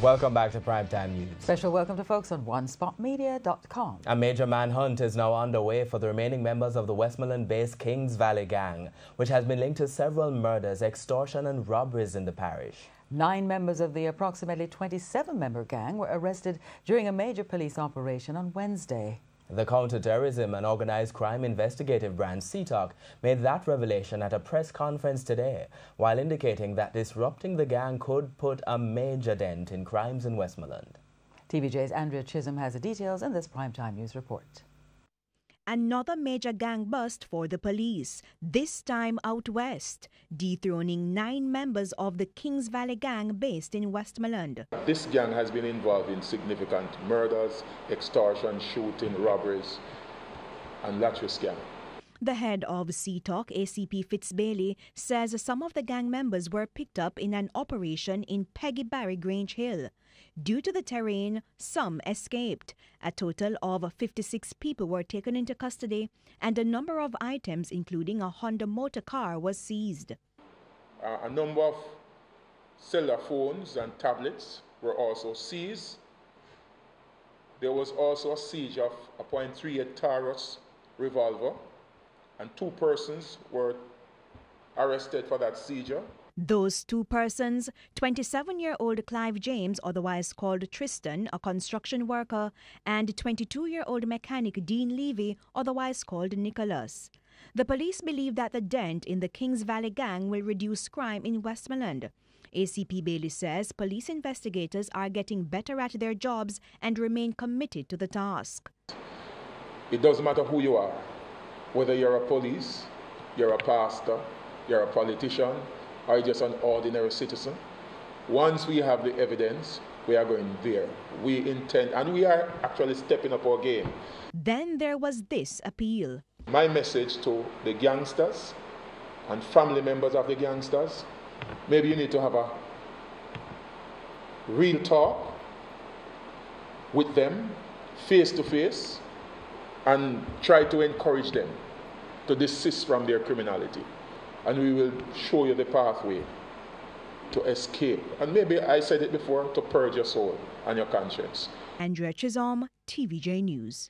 Welcome back to Primetime News. Special welcome to folks on OneSpotMedia.com. A major manhunt is now underway for the remaining members of the Westmoreland-based Kings Valley gang, which has been linked to several murders, extortion and robberies in the parish. 9 members of the approximately 27-member gang were arrested during a major police operation on Wednesday. The Counter-Terrorism and Organized Crime Investigative Branch, CTOC, made that revelation at a press conference today, while indicating that disrupting the gang could put a major dent in crimes in Westmoreland. TVJ's Andrea Chisholm has the details in this Primetime News report. Another major gang bust for the police, this time out west, dethroning 9 members of the Kings Valley gang based in Westmoreland. This gang has been involved in significant murders, extortion, shooting, robberies, and lottery scam. The head of CTOC, ACP Fitzbailey, says some of the gang members were picked up in an operation in Peggy Barry Grange Hill. Due to the terrain, some escaped. A total of 56 people were taken into custody, and a number of items, including a Honda motor car, was seized. A number of cellular phones and tablets were also seized. There was also a siege of a .38 Taurus revolver, and 2 persons were arrested for that seizure. Those 2 persons, 27-year-old Clive James, otherwise called Tristan, a construction worker, and 22-year-old mechanic Dean Levy, otherwise called Nicholas. The police believe that the dent in the Kings Valley gang will reduce crime in Westmoreland. ACP Bailey says police investigators are getting better at their jobs and remain committed to the task. It doesn't matter who you are, whether you're a police, you're a pastor, you're a politician, or just an ordinary citizen. Once we have the evidence, we are going there. We intend, and we are actually stepping up our game. Then there was this appeal. My message to the gangsters and family members of the gangsters, maybe you need to have a real talk with them, face to face, and try to encourage them to desist from their criminality. And we will show you the pathway to escape. And maybe I said it before, to purge your soul and your conscience. Andrea Chisholm, TVJ News.